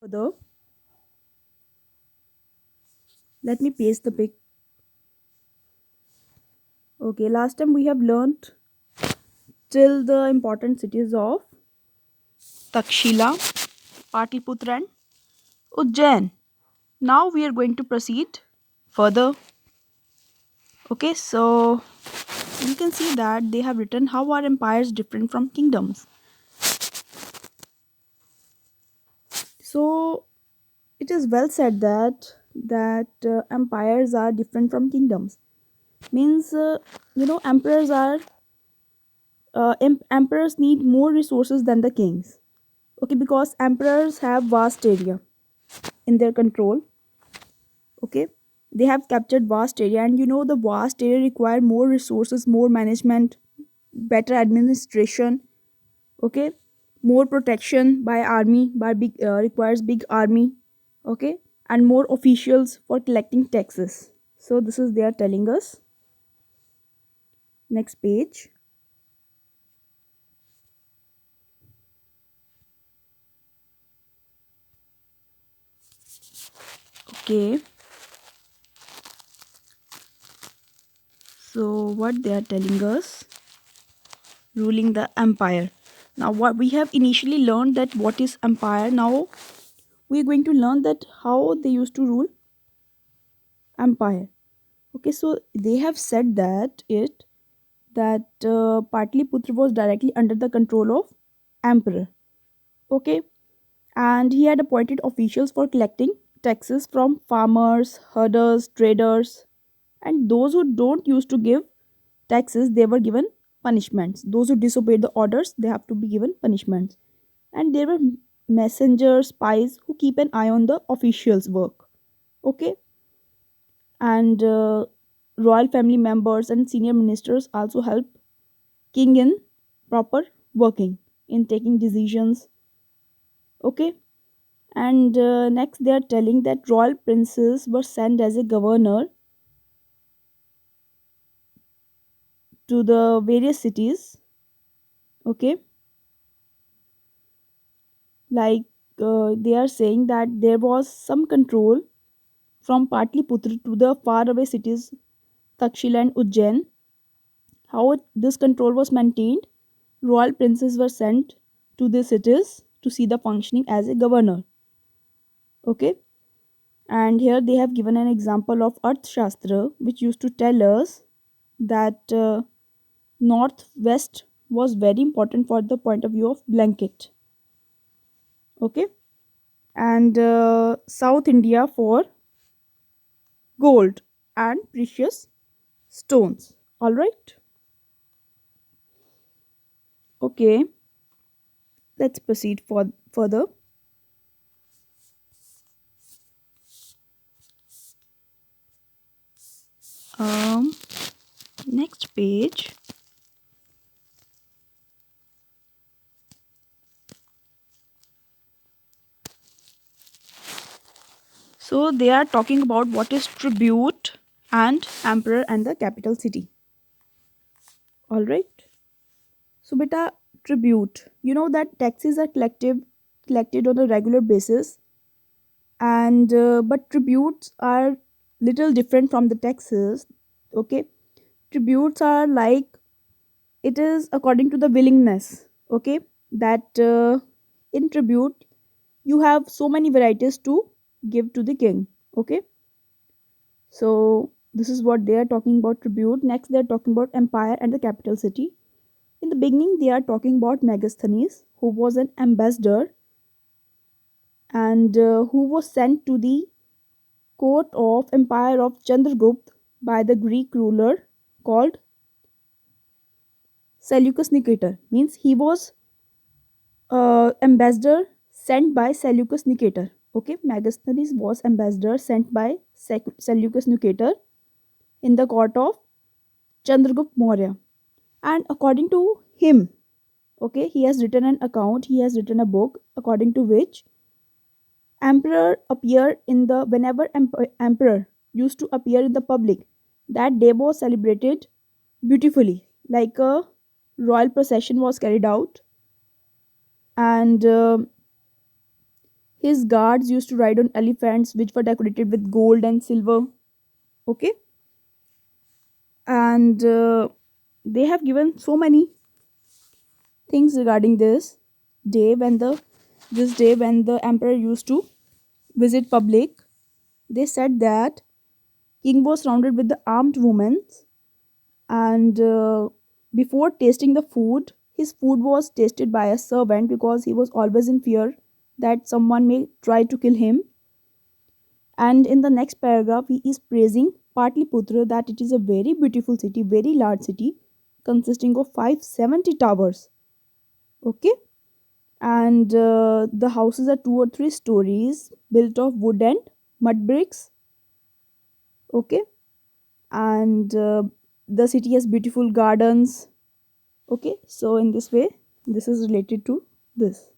Further, let me paste the pic. Okay, last time we have learned till the important cities of Takshila, Patliputra, and Ujjain. Now we are going to proceed further. Okay, so you can see that they have written how are empires different from kingdoms. So it is well said that empires are different from kingdoms. Means emperors are emperors need more resources than the kings. Okay, because emperors have vast area in their control. Okay, they have captured vast area, and the vast area require more resources, more management, better administration. Okay, more protection by army, by big requires big army. Okay, and more officials for collecting taxes. So this is they are telling us. Next page. Okay, so what they are telling us, ruling the empire. Now what we have initially learned that what is empire. Now we are going to learn that how they used to rule empire. Okay, so they have said that Patliputra was directly under the control of emperor. Okay, and he had appointed officials for collecting taxes from farmers, herders, traders, and those who don't used to give taxes, they were given punishments. Those who disobeyed the orders, they have to be given punishments. And there were messengers, spies who keep an eye on the officials' work. Okay, and royal family members and senior ministers also help king in proper working, in taking decisions. Okay, and next they are telling that royal princes were sent as a governor to the various cities. Okay, like they are saying that there was some control from Patliputra to the faraway cities Takshila and Ujjain. How this control was maintained, royal princes were sent to these cities to see the functioning as a governor. Okay, and here they have given an example of Arthashastra, which used to tell us that northwest was very important for the point of view of blanket. Okay, and South India for gold and precious stones. All right. Okay, let's proceed for further. Um, Next page. So they are talking about what is tribute and emperor and the capital city. All right. So beta, tribute. You know that taxes are collected on a regular basis, and but tributes are little different from the taxes. Okay, tributes are like it is according to the willingness. Okay, that in tribute you have so many varieties to give to the king. Okay, so this is what they are talking about tribute. Next they are talking about empire and the capital city. In the beginning they are talking about Megasthenes, who was an ambassador and who was sent to the court of empire of Chandragupta by the Greek ruler called Seleucus Nicator. Means he was ambassador sent by Seleucus Nicator. Okay, Megasthenes was ambassador sent by Seleucus Nicator in the court of Chandragupta Maurya. And according to him, okay, he has written an account, he has written a book according to which emperor appear in the whenever emperor used to appear in the public, that day was celebrated beautifully, like a royal procession was carried out, and His guards used to ride on elephants which were decorated with gold and silver. Okay, and they have given so many things regarding day when the this day when the emperor used to visit public. They said that king was surrounded with the armed women, and before tasting the food, his food was tasted by a servant because he was always in fear that someone may try to kill him. And in the next paragraph, he is praising Patliputra that it is a very beautiful city, very large city, consisting of 570 towers. Okay, and the houses are 2 or 3 stories, built of wood and mud bricks. Okay, and the city has beautiful gardens. Okay, so in this way, this is related to this.